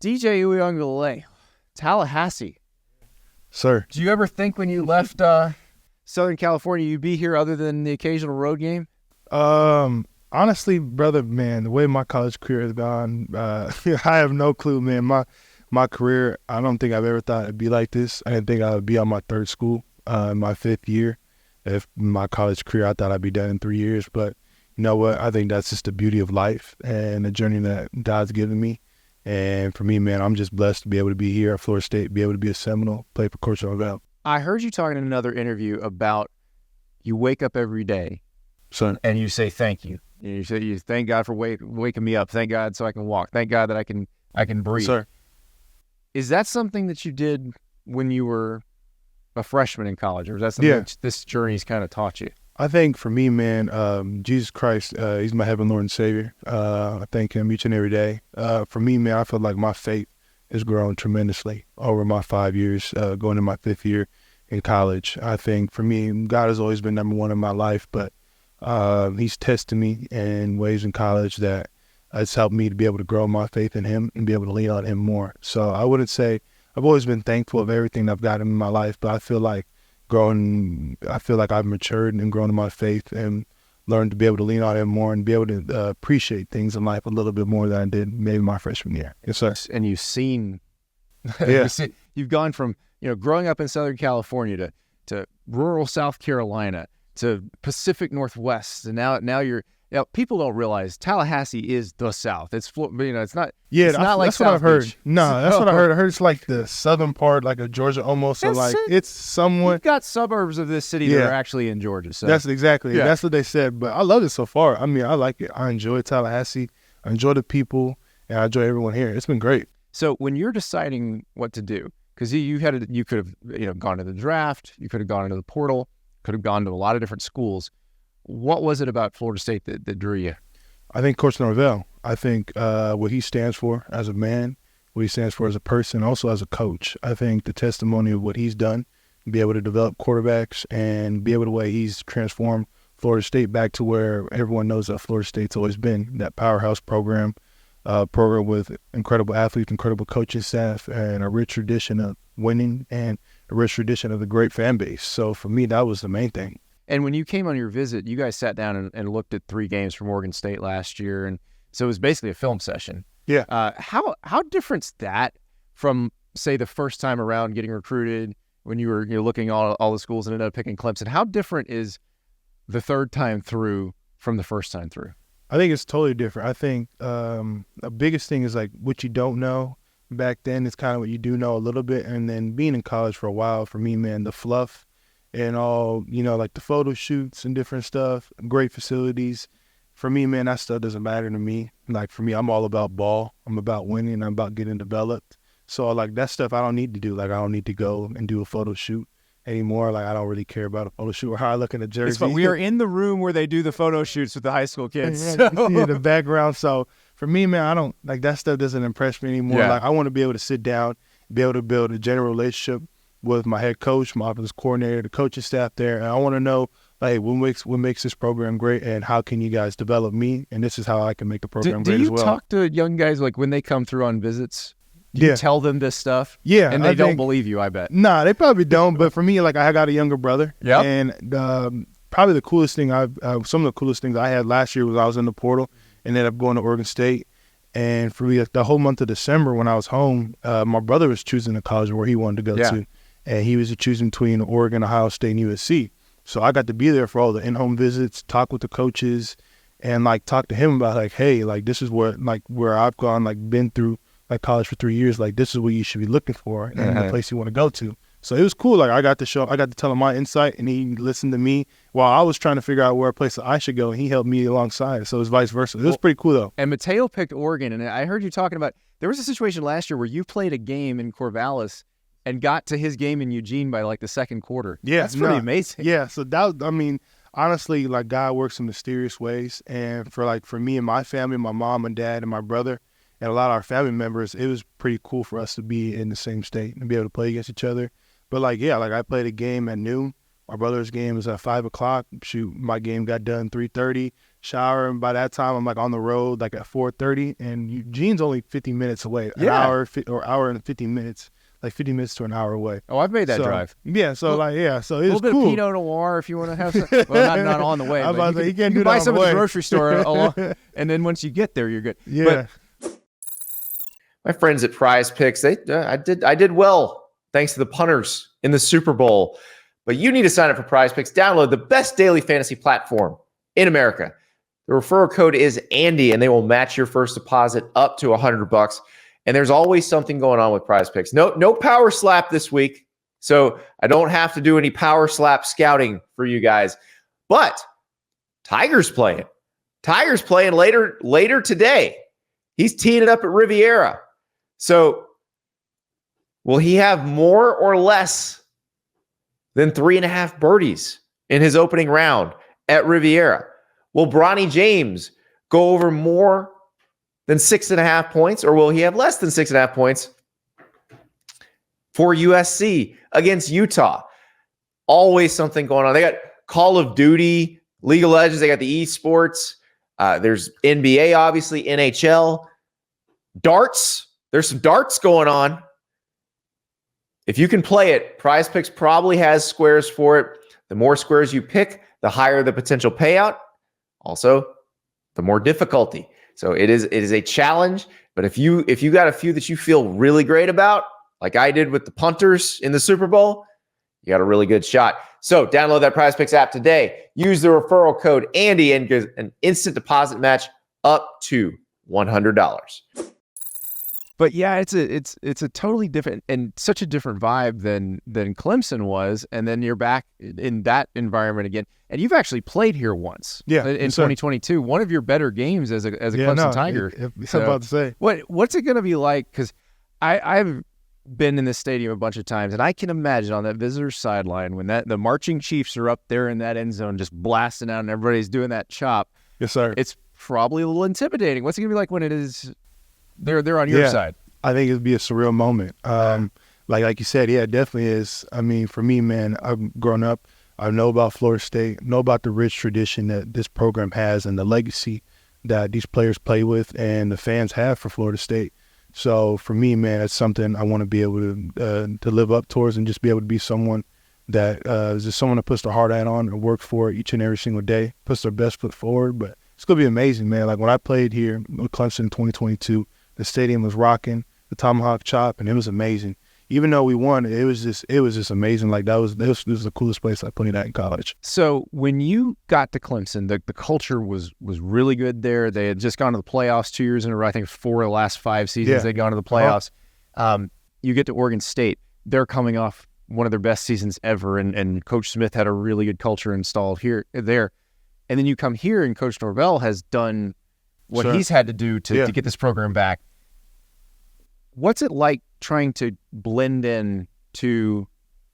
DJ Uiagalelei, Tallahassee. Sir. Did you ever think when you left Southern California you'd be here other than the occasional road game? Honestly, brother, man, the way my college career has gone, I have no clue, man. My career, I don't think I've ever thought it'd be like this. I didn't think I would be on my third school, my fifth year. If my college career, I thought I'd be done in 3 years. But you know what? I think that's just the beauty of life and the journey that God's given me. And for me, man, I'm just blessed to be able to be here at Florida State, be able to be a Seminole, play for Coach Norvell. I heard you talking in another interview about you wake up every day, Son, and you say thank you. You say you thank God for waking me up. Thank God so I can walk. Thank God that I can breathe. Sir. Is that something that you did when you were a freshman in college, or is that something that this journey's kind of taught you? I think for me, man, Jesus Christ, he's my heavenly Lord and Savior. I thank him each and every day. For me, man, I feel like my faith has grown tremendously over my 5 years, going to my fifth year in college. I think for me, God has always been number one in my life, but he's tested me in ways in college that has helped me to be able to grow my faith in him and be able to lean on him more. So I wouldn't say I've always been thankful of everything I've gotten in my life, but I feel like I've matured and grown in my faith and learned to be able to lean on him more and be able to appreciate things in life a little bit more than I did maybe my freshman year. Yes, sir. And you've seen, Yeah. you've gone from, growing up in Southern California to rural South Carolina to Pacific Northwest. And now you're, people don't realize Tallahassee is the South. It's, it's not, Yeah, it's not like that's South what I've heard. Beach. No, that's what I heard. I heard it's like the southern part, like of Georgia almost. So like it's somewhat. You've got suburbs of this city that are actually in Georgia. So that's what they said. But I love it so far. I mean, I like it. I enjoy Tallahassee. I enjoy the people, and I enjoy everyone here. It's been great. So when you're deciding what to do, because you could have gone to the draft, you could have gone into the portal, could have gone to a lot of different schools. What was it about Florida State that drew you? I think Coach Norvell. I think what he stands for as a man, what he stands for as a person, also as a coach. I think the testimony of what he's done, be able to develop quarterbacks and be able to way he's transformed Florida State back to where everyone knows that Florida State's always been, that powerhouse program with incredible athletes, incredible coaching staff, and a rich tradition of winning and a rich tradition of a great fan base. So for me, that was the main thing. And when you came on your visit, you guys sat down and looked at 3 games from Oregon State last year, and so it was basically a film session. Yeah. How different's that from, say, the first time around getting recruited when you were looking at all the schools and ended up picking Clemson? How different is the third time through from the first time through? I think it's totally different. I think the biggest thing is like what you don't know. Back then, it's kind of what you do know a little bit, and then being in college for a while, for me, man, the fluff and all, like the photo shoots and different stuff, great facilities. For me, man, that stuff doesn't matter to me. Like, for me, I'm all about ball. I'm about winning. I'm about getting developed. So, like, that stuff I don't need to do. Like, I don't need to go and do a photo shoot anymore. Like, I don't really care about a photo shoot or how I look in the jersey. We are in the room where they do the photo shoots with the high school kids. Yeah, you see the background. So, for me, man, I don't, like, that stuff doesn't impress me anymore. Yeah. Like, I want to be able to sit down, be able to build a general relationship with my head coach, my offensive coordinator, the coaching staff there. And I want to know, like, what makes this program great and how can you guys develop me? And this is how I can make the program great as well. Do you talk to young guys, like, when they come through on visits? Do you tell them this stuff? Yeah. And they don't believe you, I bet. Nah, they probably don't. But for me, like, I got a younger brother. Yeah. And probably the coolest thing some of the coolest things I had last year was I was in the portal and ended up going to Oregon State. And for me, the whole month of December when I was home, my brother was choosing the college where he wanted to go to. And he was choosing between Oregon, Ohio State, and USC. So I got to be there for all the in-home visits, talk with the coaches, and, like, talk to him about, like, hey, like, this is where I've gone, like, been through, like, college for 3 years. Like, this is what you should be looking for and the place you want to go to. So it was cool. Like, I got to tell him my insight, and he listened to me while I was trying to figure out where a place I should go, and he helped me alongside. So it was vice versa. It was pretty cool, though. And Mateo picked Oregon, and I heard you talking about, there was a situation last year where you played a game in Corvallis and got to his game in Eugene by, like, the second quarter. Yeah. That's pretty amazing. Yeah, so that, I mean, honestly, like, God works in mysterious ways. And for me and my family, my mom and dad and my brother, and a lot of our family members, it was pretty cool for us to be in the same state and be able to play against each other. But, like, yeah, like, I played a game at noon. My brother's game was at 5 o'clock. Shoot, my game got done 3:30. shower, and by that time I'm like on the road like at 4:30, and Eugene's only 50 minutes away, an Yeah. hour and 50 minutes, like 50 minutes to an hour away. Oh, I've made that So, drive. Yeah, so Well, like so A it little was bit cool. of Pinot Noir if you want to have some. Well, not on the way. I was But about to say, you can't you do can that buy on some the at the way. grocery store, and then once you get there, you're good. Yeah. But my friends at Prize Picks, I did well thanks to the punters in the Super Bowl. But you need to sign up for Prize Picks. Download the best daily fantasy platform in America. The referral code is Andy, and they will match your first deposit up to $100. And there's always something going on with Prize Picks. No power slap this week, so I don't have to do any power slap scouting for you guys. But Tiger's playing. Tiger's playing later today. He's teeing it up at Riviera. So will he have more or less than 3.5 birdies in his opening round at Riviera? Will Bronny James go over more than 6.5 points, or will he have less than 6.5 points for USC against Utah? Always something going on. They got Call of Duty, League of Legends. They got the esports. There's NBA, obviously, NHL. Darts. There's some darts going on. If you can play it, Prize Picks probably has squares for it. The more squares you pick, the higher the potential payout. Also, the more difficulty. So it is a challenge. But if you got a few that you feel really great about, like I did with the punters in the Super Bowl, you got a really good shot. So download that Prize Picks app today. Use the referral code Andy and get an instant deposit match up to $100. But yeah, it's a totally different and such a different vibe than Clemson was, and then you're back in that environment again. And you've actually played here once, in 2022. One of your better games as a Clemson Tiger. I'm about to say, what's it going to be like? Because I've been in this stadium a bunch of times, and I can imagine on that visitor sideline when the marching Chiefs are up there in that end zone just blasting out, and everybody's doing that chop. Yes, sir. It's probably a little intimidating. What's it going to be like when it is? They're on your side. I think it'd be a surreal moment. Like you said, yeah, it definitely is. I mean, for me, man, I've grown up. I know about Florida State, know about the rich tradition that this program has and the legacy that these players play with and the fans have for Florida State. So for me, man, it's something I want to be able to live up towards and just be able to be someone that is just someone that puts their heart out on and works for it each and every single day, puts their best foot forward. But it's going to be amazing, man. Like when I played here with Clemson in 2022, the stadium was rocking, the tomahawk chop, and it was amazing. Even though we won, it was just amazing. Like this was the coolest place I played at in college. So when you got to Clemson, the culture was really good there. They had just gone to the playoffs 2 years in a row. I think 4 of the last 5 seasons they'd gone to the playoffs. You get to Oregon State. They're coming off one of their best seasons ever, and Coach Smith had a really good culture installed there. And then you come here, and Coach Norvell has done what he's had to do to get this program back. What's it like trying to blend in to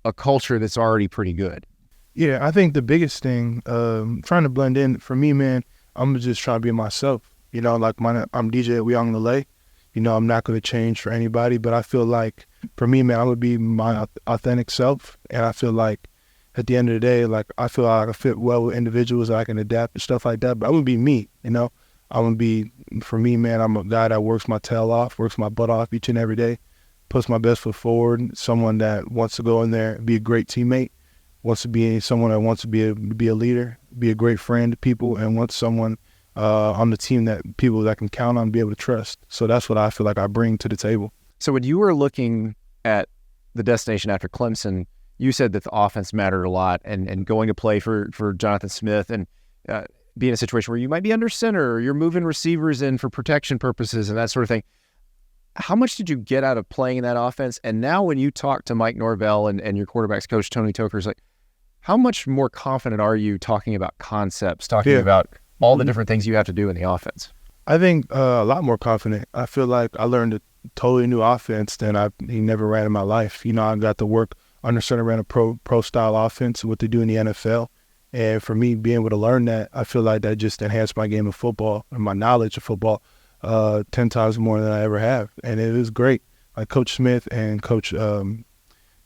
a culture that's already pretty good? Yeah, I think the biggest thing, trying to blend in, for me, man, I'm just trying to be myself. You know, like I'm DJ at Uiagalelei. You know, I'm not going to change for anybody, but I feel like, for me, man, I'm going to be my authentic self. And I feel like at the end of the day, like I feel like I fit well with individuals, I can adapt and stuff like that, but I'm going to be me, you know? I'm going to be, for me, man, I'm a guy that works my tail off, works my butt off each and every day, puts my best foot forward, someone that wants to go in there, be a great teammate, wants to be someone that wants to be a leader, be a great friend to people, and wants someone on the team that people that can count on, be able to trust. So that's what I feel like I bring to the table. So when you were looking at the destination after Clemson, you said that the offense mattered a lot, and going to play for Jonathan Smith and be in a situation where you might be under center or you're moving receivers in for protection purposes and that sort of thing. How much did you get out of playing in that offense? And now when you talk to Mike Norvell and your quarterback's coach, Tony Toker's, like, how much more confident are you talking about concepts, talking about all the different things you have to do in the offense? I think a lot more confident. I feel like I learned a totally new offense than I never ran in my life. You know, I got to work under center, ran a pro style offense, what they do in the NFL. And for me, being able to learn that, I feel like that just enhanced my game of football and my knowledge of football 10 times more than I ever have. And it was great. Like Coach Smith and Coach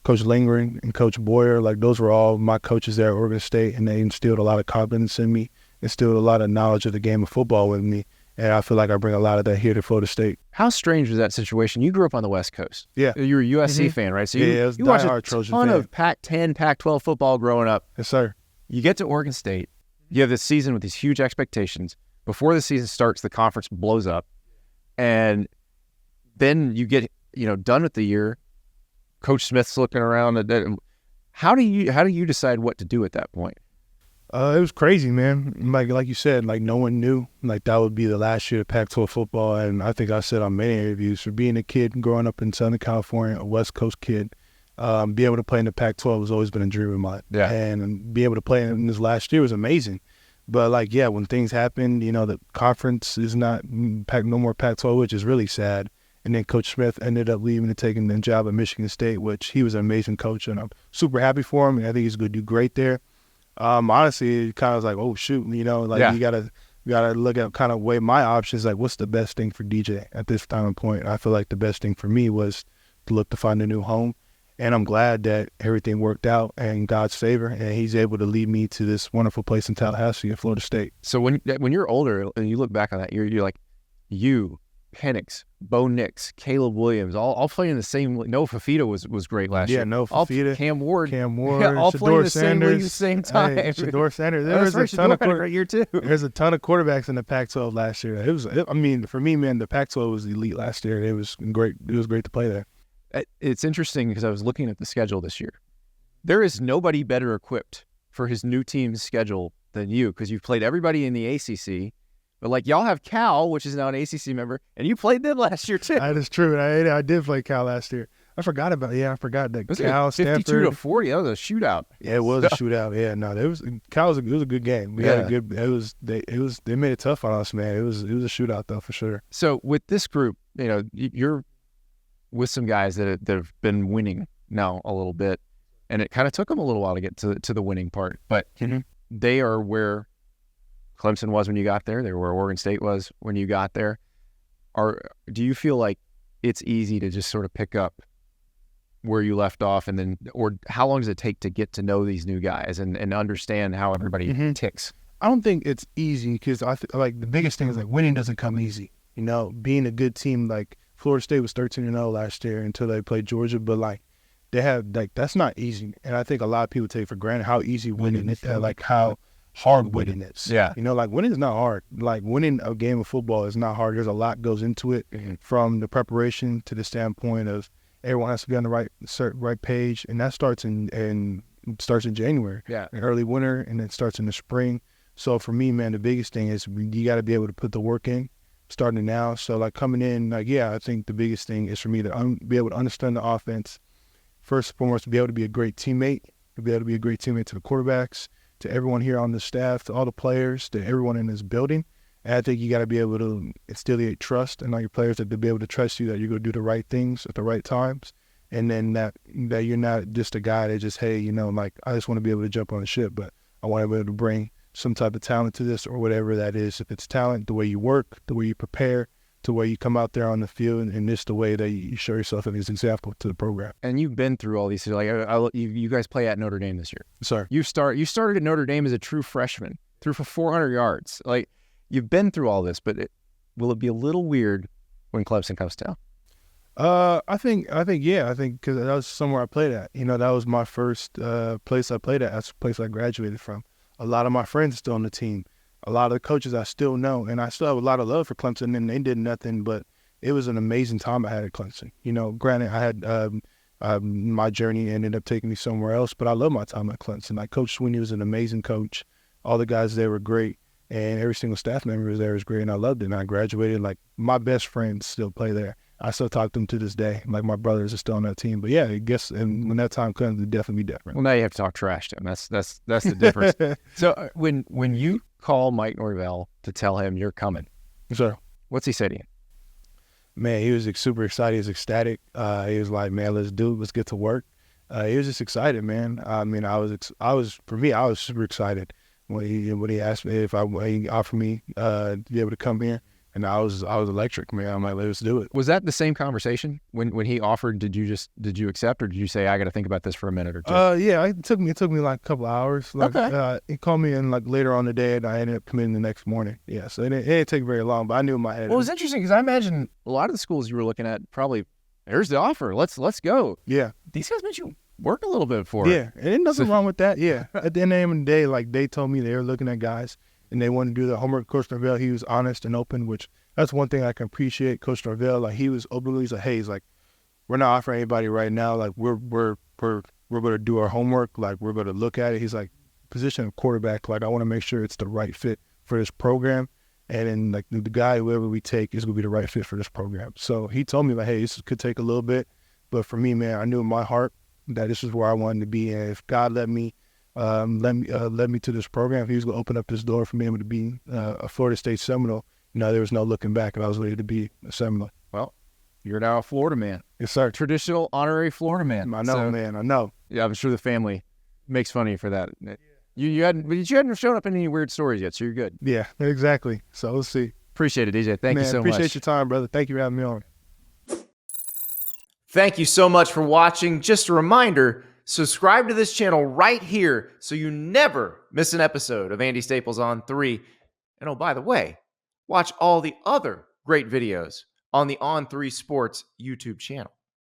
Lingering and Coach Boyer, like those were all my coaches there at Oregon State, and they instilled a lot of confidence in me instilled a lot of knowledge of the game of football with me. And I feel like I bring a lot of that here to Florida State. How strange was that situation? You grew up on the West Coast. Yeah. You were a USC fan, right? So I was you watched a Trojan ton fan. of Pac-10, Pac-12 football growing up. Yes, sir. You get to Oregon State. You have this season with these huge expectations. Before the season starts, the conference blows up. And then you get, done with the year. Coach Smith's looking around. How do you decide what to do at that point? It was crazy, man. Like you said, like no one knew like that would be the last year of Pac-12 football. And I think I said on many interviews, for being a kid growing up in Southern California, a West Coast kid, be able to play in the Pac-12 has always been a dream of mine. Yeah. And be able to play in this last year was amazing. But when things happened, the conference is no more Pac-12, which is really sad. And then Coach Smith ended up leaving and taking the job at Michigan State, which he was an amazing coach, and I'm super happy for him. And I think he's going to do great there. Honestly, it kind of was like, oh shoot, you gotta look at kind of weigh my options. Like, what's the best thing for DJ at this time and point? And I feel like the best thing for me was to look to find a new home. And I'm glad that everything worked out in God's favor, and he's able to lead me to this wonderful place in Tallahassee in Florida State. So when you're older and you look back on that, you're like, Penix, Bo Nix, Caleb Williams, all playing the same league. Noah Fafita was great last year. Yeah, Noah Fafita. Cam Ward. All playing Shador the Sanders. same league at the same time. Hey, Shador Sanders. There's a great year too. There's a ton of quarterbacks in the Pac-12 last year. For me, man, the Pac-12 was elite last year. It was great. It was great to play there. It's interesting because I was looking at the schedule this year. There is nobody better equipped for his new team's schedule than you, because you've played everybody in the ACC. But y'all have Cal, which is now an ACC member, and you played them last year too. That is true. I did play Cal last year. I forgot that was Cal, 52-40. That was a shootout. Yeah, it was a shootout. Yeah, no, it was a good game. We had a good. They made it tough on us, man. It was a shootout though for sure. So with this group, you're with some guys that have been winning now a little bit, and it kind of took them a little while to get to the winning part, but they are where Clemson was when you got there. They were where Oregon State was when you got there. Do you feel like it's easy to just sort of pick up where you left off, and then, or how long does it take to get to know these new guys and understand how everybody ticks? I don't think it's easy, because like the biggest thing is like winning doesn't come easy. Being a good team, like Florida State was 13-0 last year until they played Georgia, but they have that's not easy. And I think a lot of people take for granted how easy winning is, how hard winning is. Yeah. Winning is not hard. Winning a game of football is not hard. There's a lot goes into it, from the preparation to the standpoint of everyone has to be on the right page, and that starts in January. Yeah. In early winter, and then starts in the spring. So for me, man, the biggest thing is you got to be able to put the work in, starting now. So coming in, I think the biggest thing is for me to be able to understand the offense. First and foremost, to be able to be a great teammate, to be able to be a great teammate to the quarterbacks, to everyone here on the staff, to all the players, to everyone in this building. And I think you got to be able to instill trust in all your players, that they'll be able to trust you, that you're going to do the right things at the right times. And then that you're not just a guy that just, hey, I just want to be able to jump on the ship, but I want to be able to bring some type of talent to this, or whatever that is. If it's talent, the way you work, the way you prepare, to where you come out there on the field, and just the way that you show yourself as an example to the program. And you've been through all these. You guys play at Notre Dame this year. Sorry. You started at Notre Dame as a true freshman, threw for 400 yards. You've been through all this, but will it be a little weird when Clemson comes down? I think because that was somewhere I played at. That was my first place I played at. That's the place I graduated from. A lot of my friends are still on the team. A lot of the coaches I still know, and I still have a lot of love for Clemson, and they did nothing, but it was an amazing time I had at Clemson. Granted, I had my journey ended up taking me somewhere else, but I love my time at Clemson. Coach Sweeney was an amazing coach. All the guys there were great, and every single staff member was there was great, and I loved it. And I graduated. My best friends still play there. I still talk to them to this day. My brothers are still on that team. But yeah, I guess, and when that time comes, it'll definitely be different. Well, now you have to talk trash to him. That's the difference. So when you call Mike Norvell to tell him you're coming, sir, what's he say to you? Man, he was super excited. He was ecstatic. He was like, "Man, let's get to work." He was just excited, man. I mean, I was super excited when he asked me if he offered me to be able to come here. And I was electric, man. I'm like, let's do it. Was that the same conversation when he offered? Did you accept, or did you say, I got to think about this for a minute or two? Yeah, it took me like a couple of hours. Like, Okay. He called me in like later on the day, and I ended up committing the next morning. Yeah, so it didn't take very long, but I knew in my head. Well, it was interesting because I imagine a lot of the schools you were looking at probably, there's the offer. Let's go. Yeah. These guys made you work a little bit for it. Yeah, and there's nothing wrong with that. Yeah. At the end of the day, like they told me they were looking at guys and they wanted to do their homework. Coach Norvell, he was honest and open, which that's one thing I can appreciate. Coach Norvell, like he was openly, he's like, hey, he's like, we're not offering anybody right now. Like we're going to do our homework. Like we're going to look at it. He's like, position of quarterback. Like I want to make sure it's the right fit for this program. And then like the guy, whoever we take, is going to be the right fit for this program. So he told me like, hey, this could take a little bit, but for me, man, I knew in my heart that this is where I wanted to be. And if God led me to this program, if he was going to open up this door for me able to be a Florida State Seminole, there was no looking back, and I was ready to be a Seminole. Well, you're now a Florida man. Yes, sir. Traditional honorary Florida man. I know, man. I know. Yeah, I'm sure the family makes fun of you for that. You hadn't shown up in any weird stories yet, so you're good. Yeah, exactly. So we'll see. Appreciate it, DJ. Thank you so much. Appreciate your time, brother. Thank you for having me on. Thank you so much for watching. Just a reminder, subscribe to this channel right here so you never miss an episode of Andy Staples On 3. And oh, by the way, watch all the other great videos on the On3 Sports YouTube channel.